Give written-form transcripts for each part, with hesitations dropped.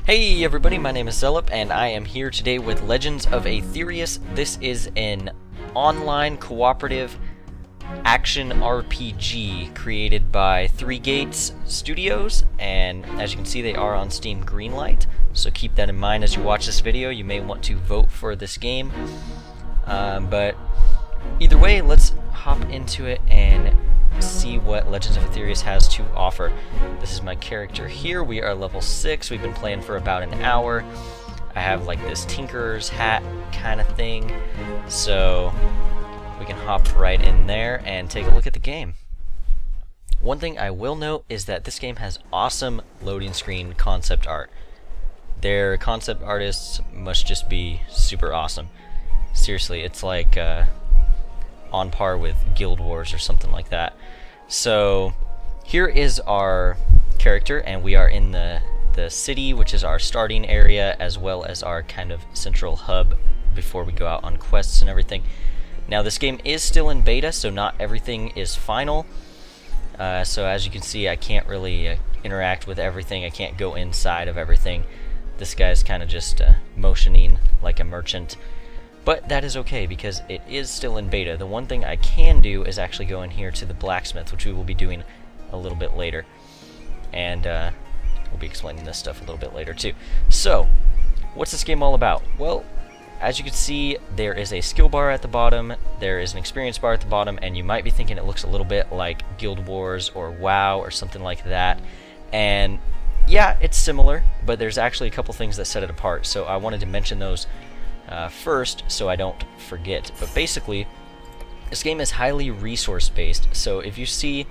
Hey everybody, my name is MrSelyp, and I am here today with Legends of Aethereus. This is an online cooperative action RPG created by 3 Gates Studios, and as you can see they are on Steam Greenlight, so keep that in mind as you watch this video. You may want to vote for this game, but either way, let's hop into it and see what Legends of Aethereus has to offer. This is my character here. We are level 6. We've been playing for about an hour. I have like this tinkerer's hat kind of thing, so we can hop right in there and take a look at the game. One thing I will note is that this game has awesome loading screen concept art. Their concept artists must just be super awesome. Seriously, it's like on par with Guild Wars or something like that. So here is our character, and we are in the city, which is our starting area, as well as our kind of central hub before we go out on quests and everything. Now this game is still in beta, so not everything is final. So as you can see, I can't really interact with everything. I can't go inside of everything. This guy's kind of just motioning like a merchant. But that is okay because it is still in beta. The one thing I can do is actually go in here to the blacksmith, which we will be doing a little bit later. And we'll be explaining this stuff a little bit later too. So, what's this game all about? Well, as you can see, there is a skill bar at the bottom, there is an experience bar at the bottom, and you might be thinking it looks a little bit like Guild Wars or WoW or something like that. And yeah, it's similar, but there's actually a couple things that set it apart. So I wanted to mention those first so I don't forget. But basically, this game is highly resource based. So if you see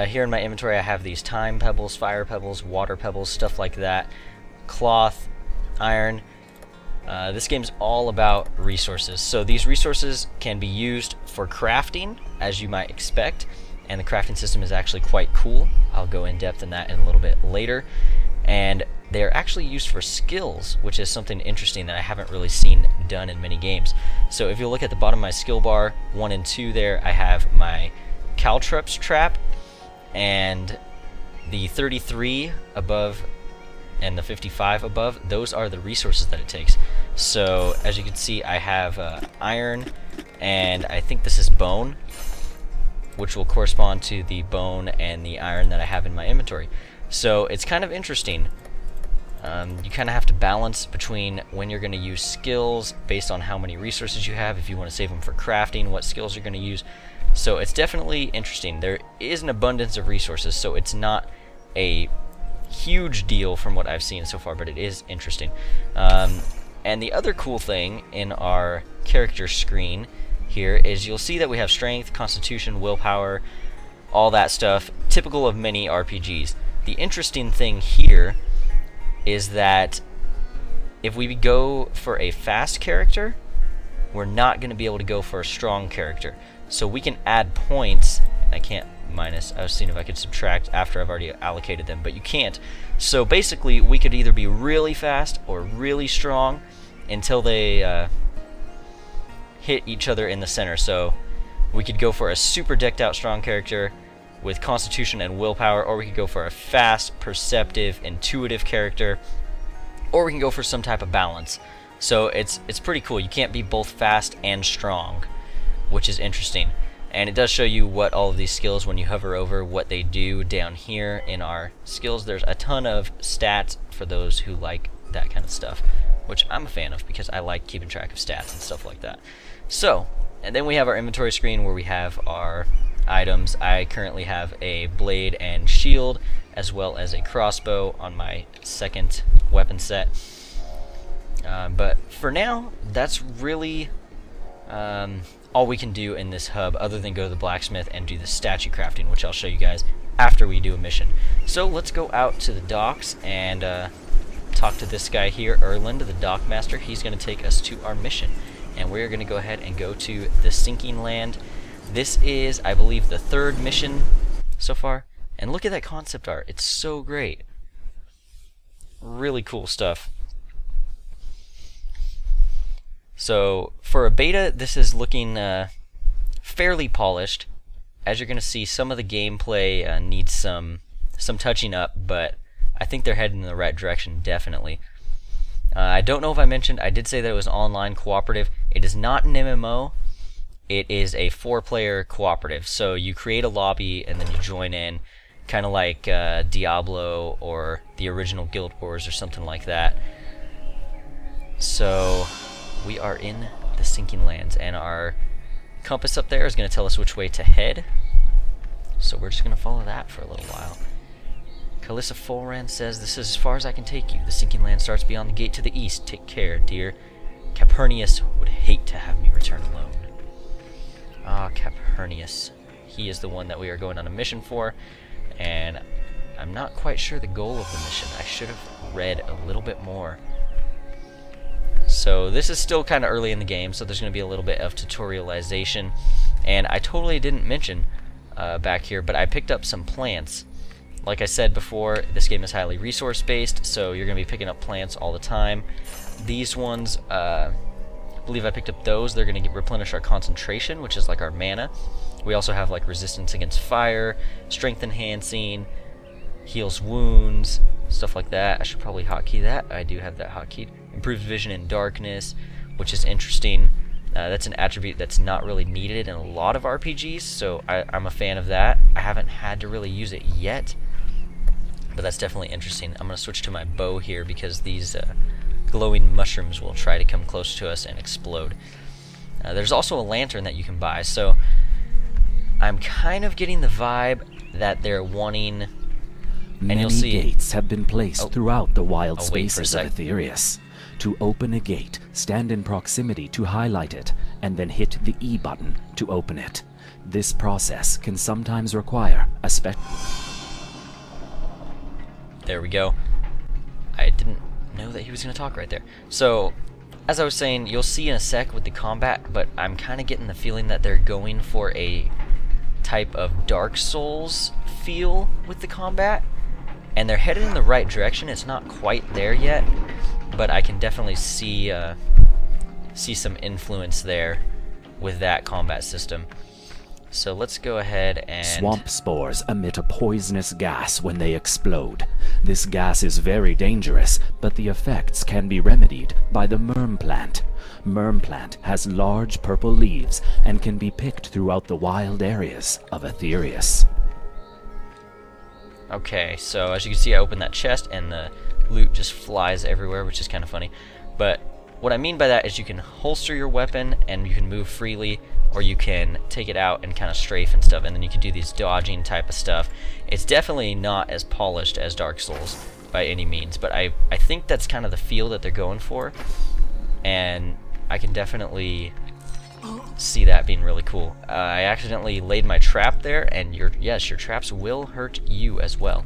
here in my inventory, I have these time pebbles, fire pebbles, water pebbles, stuff like that, cloth, iron. This game's all about resources. So these resources can be used for crafting, as you might expect, and the crafting system is actually quite cool. I'll go in depth in that in a little bit later. And they're actually used for skills, which is something interesting that I haven't really seen done in many games. So if you look at the bottom of my skill bar, 1 and 2 there, I have my caltrops trap, and the 33 above and the 55 above, those are the resources that it takes. So as you can see, I have iron, and I think this is bone, which will correspond to the bone and the iron that I have in my inventory. So it's kind of interesting. You kind of have to balance between when you're going to use skills based on how many resources you have, if you want to save them for crafting, what skills you're going to use. So it's definitely interesting. There is an abundance of resources, so it's not a huge deal from what I've seen so far, but it is interesting. And the other cool thing in our character screen here is you'll see that we have strength, constitution, willpower, all that stuff, typical of many RPGs. The interesting thing here is that if we go for a fast character, we're not going to be able to go for a strong character. So we can add points. I can't minus. I was seeing if I could subtract after I've already allocated them, but you can't. So basically, we could either be really fast or really strong until they hit each other in the center. So we could go for a super decked out strong character with constitution and willpower, or we could go for a fast, perceptive, intuitive character, or we can go for some type of balance. So it's pretty cool. You can't be both fast and strong, which is interesting. And it does show you what all of these skills, when you hover over what they do down here in our skills, there's a ton of stats for those who like that kind of stuff, which I'm a fan of because I like keeping track of stats and stuff like that. So, and then we have our inventory screen where we have our items. I currently have a blade and shield, as well as a crossbow on my second weapon set. But for now, that's really all we can do in this hub, other than go to the blacksmith and do the statue crafting, which I'll show you guys after we do a mission. So let's go out to the docks and talk to this guy here, Erland, the dock master. He's going to take us to our mission, and we're going to go ahead and go to the sinking land. This is, I believe, the 3rd mission so far, and look at that concept art. It's so great. Really cool stuff. So for a beta, this is looking fairly polished. As you're going to see, some of the gameplay needs some touching up, but I think they're heading in the right direction, definitely. I don't know if I mentioned, I did say that it was online cooperative. It is not an MMO. It is a 4-player cooperative. So you create a lobby and then you join in, kind of like Diablo or the original Guild Wars or something like that. So we are in the Sinking Lands, and our compass up there is going to tell us which way to head. So we're just going to follow that for a little while. Calissa Folran says, "This is as far as I can take you. The Sinking Land starts beyond the gate to the east. Take care, dear. Capernius would hate to have me return alone." Ah, Capernius. He is the one that we are going on a mission for, and I'm not quite sure the goal of the mission. I should have read a little bit more. So this is still kind of early in the game, so there's going to be a little bit of tutorialization. And I totally didn't mention back here, but I picked up some plants. Like I said before, this game is highly resource-based, so you're going to be picking up plants all the time. These ones, I believe I picked up those. They're going to replenish our concentration, which is like our mana. We also have like resistance against fire, strength enhancing, heals wounds, stuff like that. I should probably hotkey that. I do have that hotkeyed. Improves vision in darkness, which is interesting. That's an attribute that's not really needed in a lot of RPGs, so I'm a fan of that. I haven't had to really use it yet, but that's definitely interesting. I'm going to switch to my bow here because these glowing mushrooms will try to come close to us and explode. There's also a lantern that you can buy, so I'm kind of getting the vibe that they're wanting, and Many you'll see gates have been placed throughout the wild I'll wait for a spaces of sec. Aethereus. To open a gate, stand in proximity to highlight it, and then hit the E button to open it. This process can sometimes require a special... There we go. I didn't know that he was going to talk right there. So, as I was saying, you'll see in a sec with the combat, but I'm kind of getting the feeling that they're going for a type of Dark Souls feel with the combat, and they're headed in the right direction. It's not quite there yet, but I can definitely see some influence there with that combat system. So let's go ahead and... Swamp spores emit a poisonous gas when they explode. This gas is very dangerous, but the effects can be remedied by the Myrm plant. Myrm plant has large purple leaves and can be picked throughout the wild areas of Aethereus. Okay, so as you can see, I opened that chest and the loot just flies everywhere, which is kind of funny. But what I mean by that is you can holster your weapon and you can move freely, or you can take it out and kind of strafe and stuff, and then you can do these dodging type of stuff. It's definitely not as polished as Dark Souls by any means, but I think that's kind of the feel that they're going for, and I can definitely see that being really cool. I accidentally laid my trap there, and yes, your traps will hurt you as well.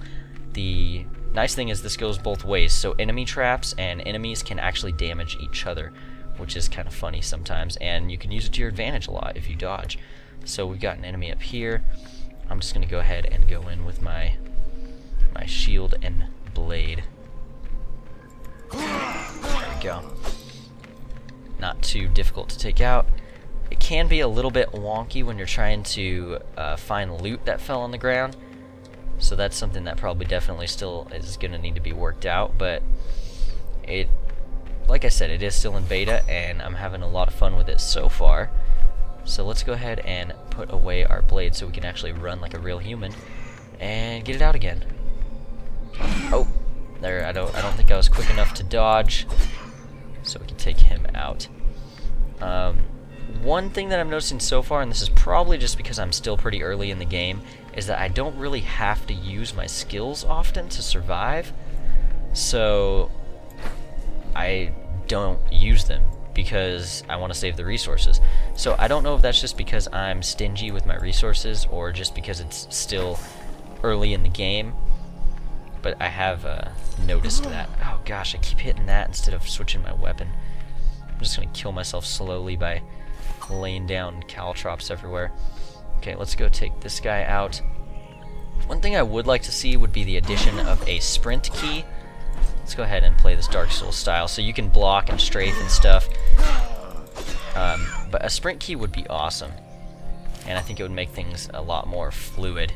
The nice thing is this goes both ways, so enemy traps and enemies can actually damage each other, which is kind of funny sometimes, and you can use it to your advantage a lot if you dodge. So we've got an enemy up here. I'm just going to go ahead and go in with my shield and blade. There we go. Not too difficult to take out. It can be a little bit wonky when you're trying to find loot that fell on the ground, so that's something that probably definitely still is going to need to be worked out, but it, like I said, it is still in beta, and I'm having a lot of fun with it so far. So let's go ahead and put away our blade so we can actually run like a real human and get it out again. Oh, there, I don't think I was quick enough to dodge, so we can take him out. One thing that I'm noticing so far, and this is probably just because I'm still pretty early in the game, is that I don't really have to use my skills often to survive, so I don't use them because I want to save the resources. So I don't know if that's just because I'm stingy with my resources or just because it's still early in the game, but I have noticed that. Oh gosh, I keep hitting that instead of switching my weapon. I'm just going to kill myself slowly by laying down caltrops everywhere. Okay, let's go take this guy out. One thing I would like to see would be the addition of a sprint key. Let's go ahead and play this Dark Souls style, so you can block and strafe and stuff. But a sprint key would be awesome, and I think it would make things a lot more fluid.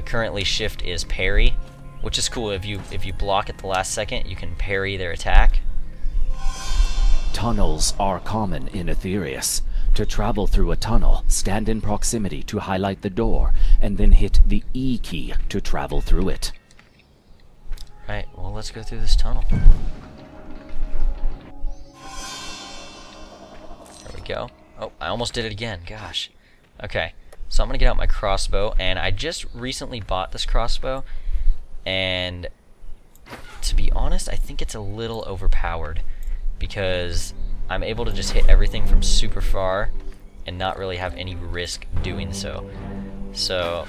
Currently, shift is parry, which is cool. If you block at the last second, you can parry their attack. Tunnels are common in Aethereus. To travel through a tunnel, stand in proximity to highlight the door, and then hit the E key to travel through it. Right, well, let's go through this tunnel. There we go. Oh, I almost did it again, gosh. Okay, so I'm gonna get out my crossbow, and I just recently bought this crossbow, and to be honest, I think it's a little overpowered, because I'm able to just hit everything from super far and not really have any risk doing so. So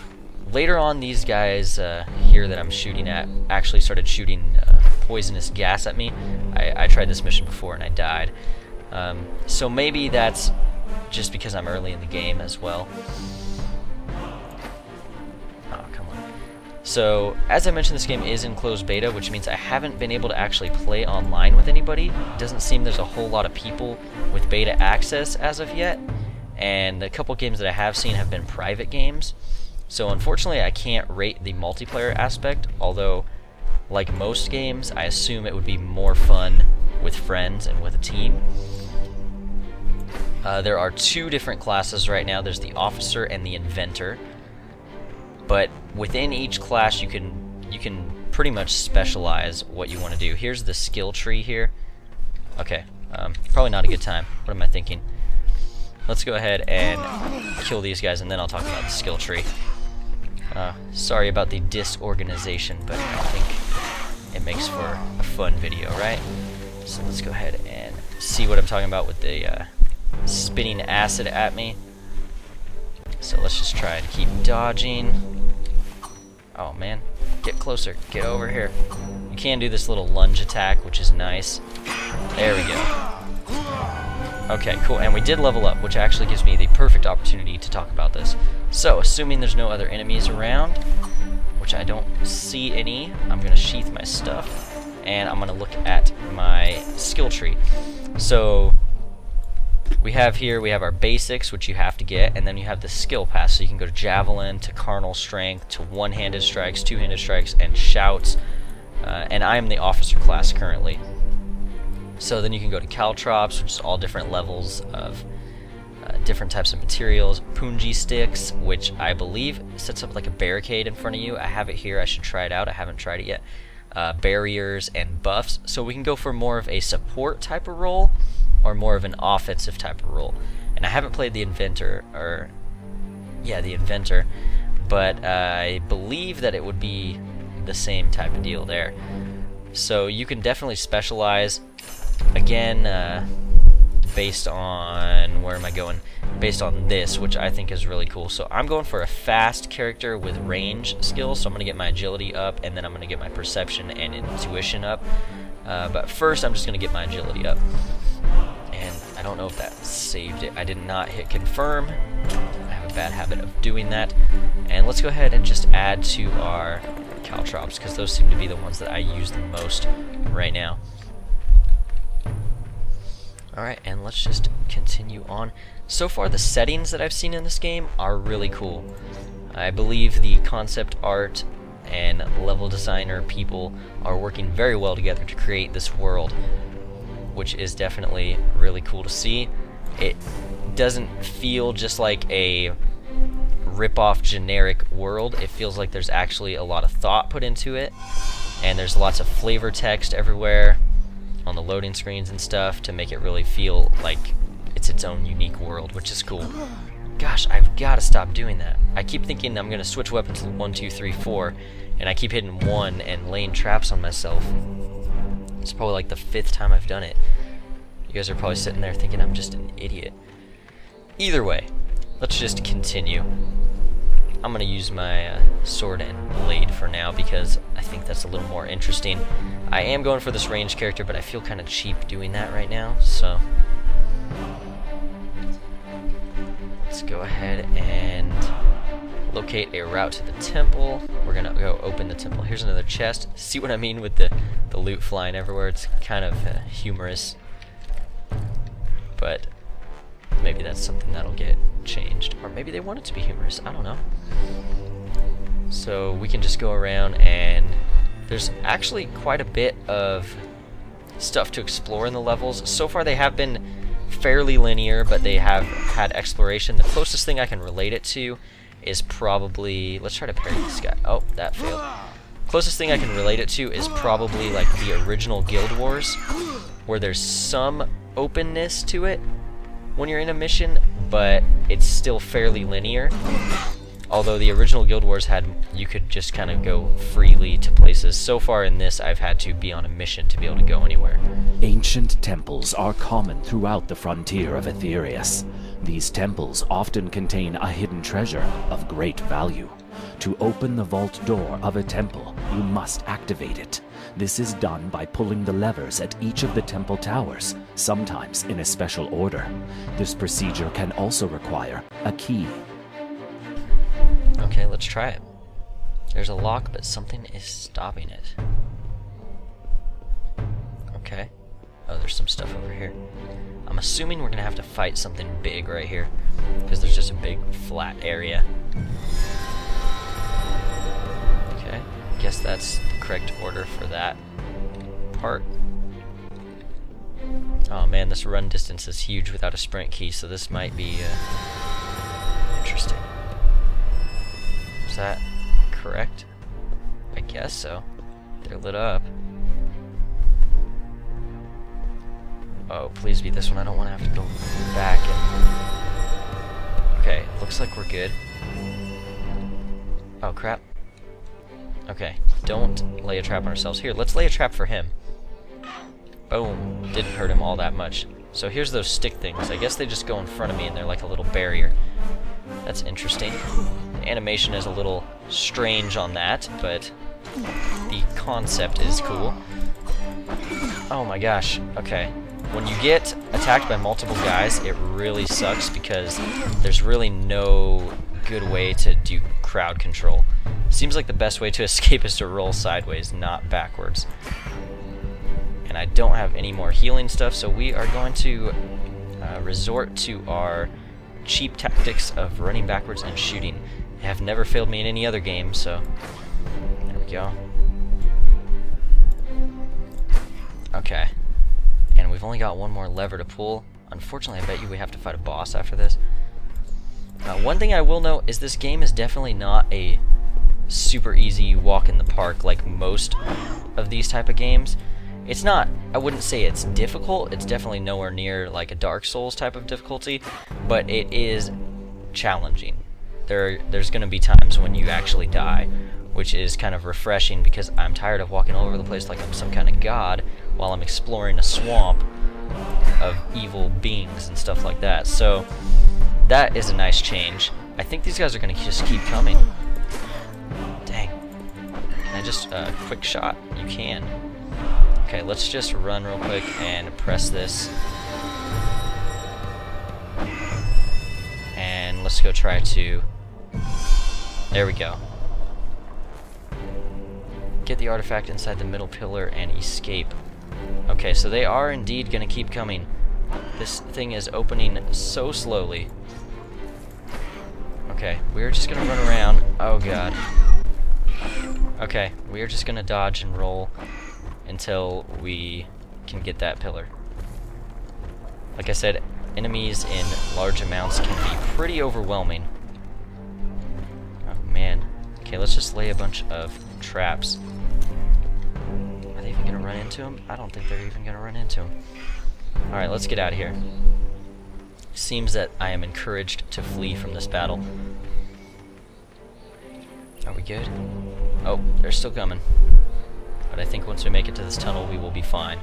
later on, these guys here that I'm shooting at actually started shooting poisonous gas at me. I tried this mission before and I died. So maybe that's just because I'm early in the game as well. Oh, come on. So, as I mentioned, this game is in closed beta, which means I haven't been able to actually play online with anybody. It doesn't seem there's a whole lot of people with beta access as of yet, and a couple games that I have seen have been private games. So unfortunately, I can't rate the multiplayer aspect, although, like most games, I assume it would be more fun with friends and with a team. There are two different classes right now. There's the Officer and the Inventor. But within each class, you can pretty much specialize what you want to do. Here's the skill tree here. Okay, probably not a good time. What am I thinking? Let's go ahead and kill these guys, and then I'll talk about the skill tree. Sorry about the disorganization, but I think it makes for a fun video, right? So let's go ahead and see what I'm talking about with the spinning acid at me. So let's just try and keep dodging. Oh man, get closer, get over here. You can do this little lunge attack, which is nice. There we go. Okay, cool, and we did level up, which actually gives me the perfect opportunity to talk about this. So, assuming there's no other enemies around, which I don't see any, I'm going to sheath my stuff, and I'm going to look at my skill tree. So, we have our basics, which you have to get, and then you have the skill pass. So you can go to javelin, to carnal strength, to one-handed strikes, two-handed strikes, and shouts. And I am the officer class currently. So then you can go to caltrops, which is all different levels of different types of materials. Punji sticks, which I believe sets up like a barricade in front of you. I have it here. I should try it out. I haven't tried it yet. Barriers and buffs. So we can go for more of a support type of role, or more of an offensive type of role. And I haven't played the Inventor, the Inventor, but I believe that it would be the same type of deal there. So you can definitely specialize, again, based on, where am I going? Based on this, which I think is really cool. So I'm going for a fast character with range skills, so I'm going to get my agility up, and then I'm going to get my perception and intuition up. But first I'm just going to get my agility up. And I don't know if that saved it. I did not hit confirm. I have a bad habit of doing that. And let's go ahead and just add to our caltrops, because those seem to be the ones that I use the most right now. Alright, and let's just continue on. So far, the settings that I've seen in this game are really cool. I believe the concept art and level designer people are working very well together to create this world, which is definitely really cool to see. It doesn't feel just like a rip-off generic world. It feels like there's actually a lot of thought put into it, and there's lots of flavor text everywhere on the loading screens and stuff to make it really feel like it's its own unique world, which is cool. Gosh, I've got to stop doing that. I keep thinking I'm going to switch weapons to 1, 2, 3, 4, and I keep hitting 1 and laying traps on myself. It's probably like the 5th time I've done it. You guys are probably sitting there thinking I'm just an idiot. Either way, let's just continue. I'm going to use my sword and blade for now, because I think that's a little more interesting. I am going for this ranged character, but I feel kind of cheap doing that right now, so let's go ahead and locate a route to the temple. We're going to go open the temple. Here's another chest. See what I mean with the loot flying everywhere? It's kind of humorous, but maybe that's something that'll get changed, or maybe they want it to be humorous. I don't know. So we can just go around and There's actually quite a bit of stuff to explore in the levels. So far they have been fairly linear, but they have had exploration. The closest thing I can relate it to is probably... Let's try to parry this guy. Oh, that failed. Closest thing I can relate it to is probably like the original Guild Wars, where there's some openness to it when you're in a mission, but it's still fairly linear. Although the original Guild Wars you could just kind of go freely to places. So far in this, I've had to be on a mission to be able to go anywhere. Ancient temples are common throughout the frontier of Aethereus. These temples often contain a hidden treasure of great value. To open the vault door of a temple, you must activate it. This is done by pulling the levers at each of the temple towers, sometimes in a special order. This procedure can also require a key. Okay, let's try it. There's a lock, but something is stopping it. Okay. Oh, there's some stuff over here. I'm assuming we're gonna have to fight something big right here, because there's just a big flat area. Okay, guess that's the correct order for that part. Oh man, this run distance is huge without a sprint key, so this might be interesting. Is that correct? I guess so. They're lit up. Oh, please be this one. I don't want to have to go back and... Okay, looks like we're good. Oh, crap. Okay, don't lay a trap on ourselves. Here, let's lay a trap for him. Boom. Didn't hurt him all that much. So here's those stick things. I guess they just go in front of me and they're like a little barrier. That's interesting. The animation is a little strange on that, but the concept is cool. Oh my gosh. Okay. When you get attacked by multiple guys, it really sucks because there's really no good way to do crowd control. Seems like the best way to escape is to roll sideways, not backwards. And I don't have any more healing stuff, so we are going to resort to our cheap tactics of running backwards and shooting. They have never failed me in any other game, so there we go. Okay. And we've only got one more lever to pull. Unfortunately, I bet you we have to fight a boss after this. One thing I will note is this game is definitely not a super easy walk in the park like most of these type of games. It's not, I wouldn't say it's difficult, it's definitely nowhere near like a Dark Souls type of difficulty, but it is challenging. There's going to be times when you actually die, which is kind of refreshing because I'm tired of walking all over the place like I'm some kind of god while I'm exploring a swamp of evil beings and stuff like that. So that is a nice change. I think these guys are going to just keep coming. Dang. Can I just, quick shot? You can. Okay, let's just run real quick and press this. And let's go try to... There we go. Get the artifact inside the middle pillar and escape. Okay, so they are indeed going to keep coming. This thing is opening so slowly. Okay, we're just going to run around. Oh god. Okay, we're just going to dodge and roll until we can get that pillar. Like I said, enemies in large amounts can be pretty overwhelming. Oh man. Okay, let's just lay a bunch of traps. Are they even going to run into them? I don't think they're even going to run into them. Alright, let's get out of here. Seems that I am encouraged to flee from this battle. Are we good? Oh, they're still coming. But I think once we make it to this tunnel, we will be fine.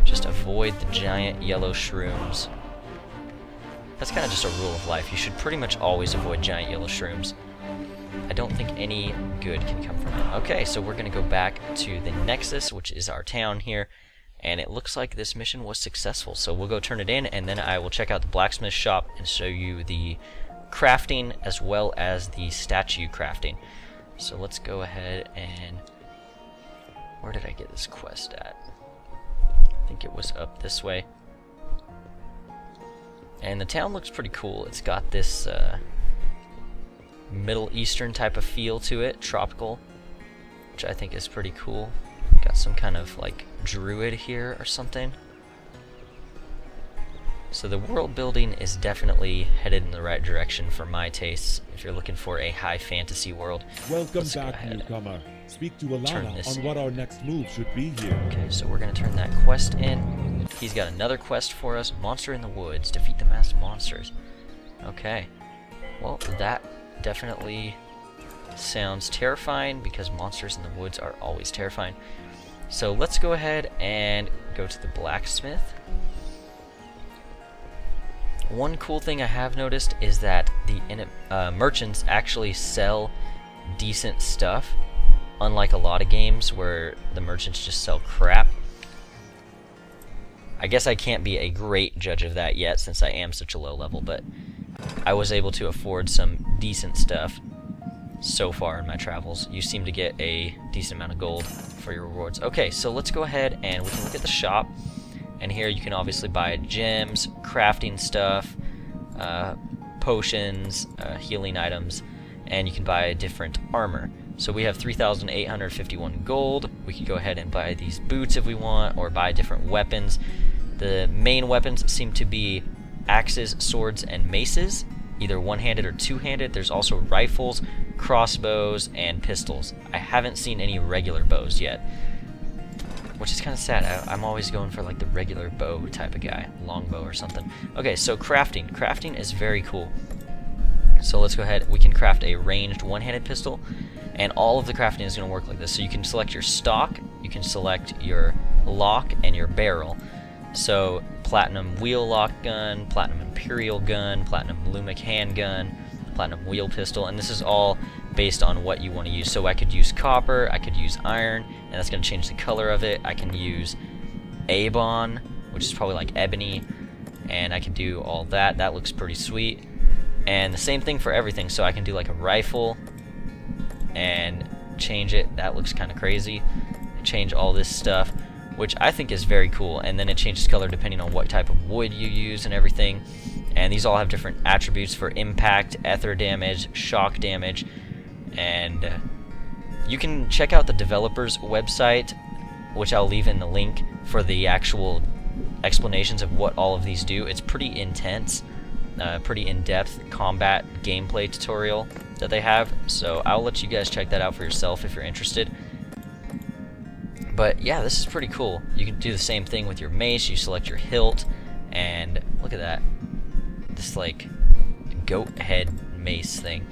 Just avoid the giant yellow shrooms. That's kind of just a rule of life. You should pretty much always avoid giant yellow shrooms. I don't think any good can come from it. Okay, so we're going to go back to the Nexus, which is our town here. And it looks like this mission was successful. So we'll go turn it in, and then I will check out the blacksmith shop and show you the crafting as well as the statue crafting. So let's go ahead and... Where did I get this quest at? I think it was up this way. And the town looks pretty cool. It's got this Middle Eastern type of feel to it, tropical which I think is pretty cool. Got some kind of like druid here or something. So the world building is definitely headed in the right direction for my tastes if you're looking for a high fantasy world. Welcome back, newcomer. Speak to Alana on what our next move should be here. Okay, so we're going to turn that quest in. He's got another quest for us. Monster in the woods. Defeat the masked monsters. Okay. Well, that definitely sounds terrifying because monsters in the woods are always terrifying. So let's go ahead and go to the blacksmith. One cool thing I have noticed is that the merchants actually sell decent stuff, unlike a lot of games where the merchants just sell crap. I guess I can't be a great judge of that yet since I am such a low level, but I was able to afford some decent stuff so far in my travels. You seem to get a decent amount of gold for your rewards. Okay, so let's go ahead and we can look at the shop. And here you can obviously buy gems, crafting stuff, potions, healing items, and you can buy different armor. So we have 3,851 gold. We could go ahead and buy these boots if we want, or buy different weapons. The main weapons seem to be axes, swords, and maces, either one-handed or two-handed. There's also rifles, crossbows, and pistols. I haven't seen any regular bows yet, which is kind of sad. I'm always going for like the regular bow type of guy, longbow or something. Okay, so crafting. Crafting is very cool. So let's go ahead. We can craft a ranged one-handed pistol, and all of the crafting is going to work like this. So you can select your stock, you can select your lock, and your barrel. So platinum wheel lock gun, platinum imperial gun, platinum lumic handgun, platinum wheel pistol, and this is all based on what you want to use. So I could use copper, I could use iron, and that's going to change the color of it. I can use Avon, which is probably like ebony, and I can do all that. That looks pretty sweet. And the same thing for everything. So I can do like a rifle and change it. That looks kind of crazy. Change all this stuff, which I think is very cool. And then it changes color depending on what type of wood you use and everything. And these all have different attributes for impact, ether damage, shock damage, and you can check out the developer's website, which I'll leave in the link for the actual explanations of what all of these do. It's pretty intense, pretty in-depth combat gameplay tutorial that they have, so I'll let you guys check that out for yourself if you're interested. But yeah, this is pretty cool. You can do the same thing with your mace. You select your hilt, and look at that, this like goat head mace thing.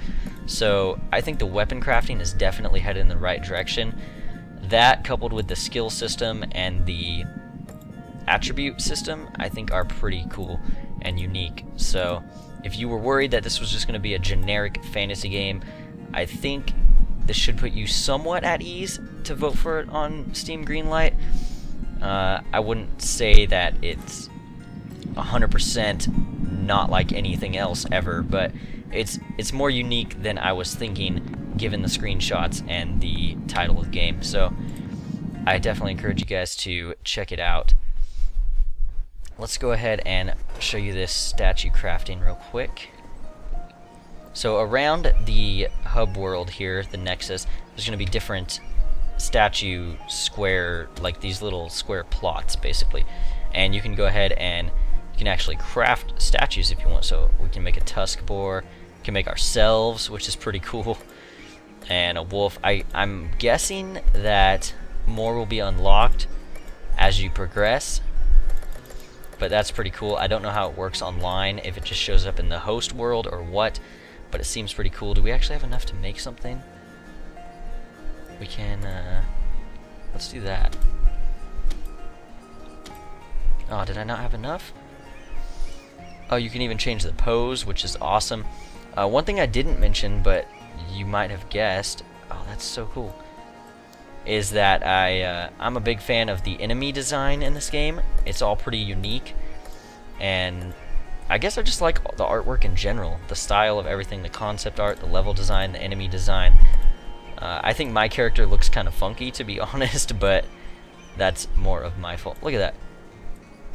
So I think the weapon crafting is definitely headed in the right direction. That, coupled with the skill system and the attribute system, I think are pretty cool and unique. So if you were worried that this was just going to be a generic fantasy game, I think this should put you somewhat at ease to vote for it on Steam Greenlight. I wouldn't say that it's 100% not like anything else ever, but it's more unique than I was thinking given the screenshots and the title of the game. So I definitely encourage you guys to check it out. Let's go ahead and show you this statue crafting real quick. So around the hub world here, the Nexus, there's going to be different statue square, like these little square plots basically, and you can go ahead and you can actually craft statues if you want. So we can make a tusk boar, we can make ourselves, which is pretty cool, and a wolf. I'm guessing that more will be unlocked as you progress, but that's pretty cool. I don't know how it works online, if it just shows up in the host world or what, but it seems pretty cool. Do we actually have enough to make something? We can, let's do that. Oh, did I not have enough? Oh, you can even change the pose, which is awesome. One thing I didn't mention, but you might have guessed, oh, that's so cool, is that I'm a big fan of the enemy design in this game. It's all pretty unique, and I guess I just like the artwork in general, the style of everything, the concept art, the level design, the enemy design. I think my character looks kind of funky, to be honest, but that's more of my fault. Look at that.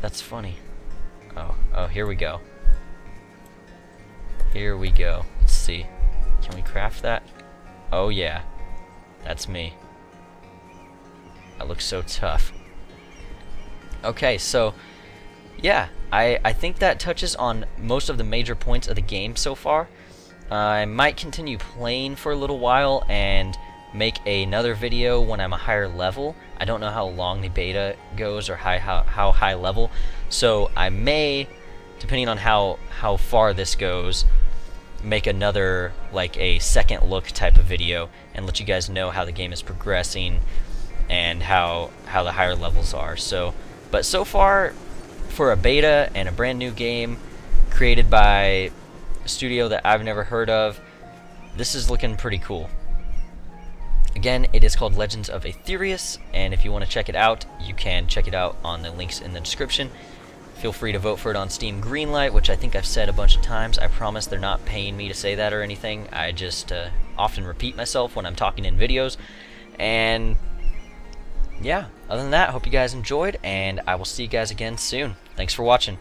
That's funny. Oh, here we go. Here we go. Let's see. Can we craft that? Oh yeah. That's me. That looks so tough. Okay, so yeah, I think that touches on most of the major points of the game so far. I might continue playing for a little while and make another video when I'm a higher level. I don't know how long the beta goes or how high level, so I may, depending on how far this goes, make another, like a second look type of video and let you guys know how the game is progressing and how the higher levels are. But so far, for a beta and a brand new game created by a studio that I've never heard of, this is looking pretty cool. Again, it is called Legends of Aethereus, and if you want to check it out, you can check it out on the links in the description. Feel free to vote for it on Steam Greenlight, which I think I've said a bunch of times. I promise they're not paying me to say that or anything. I just often repeat myself when I'm talking in videos. And yeah, other than that, hope you guys enjoyed, and I will see you guys again soon. Thanks for watching.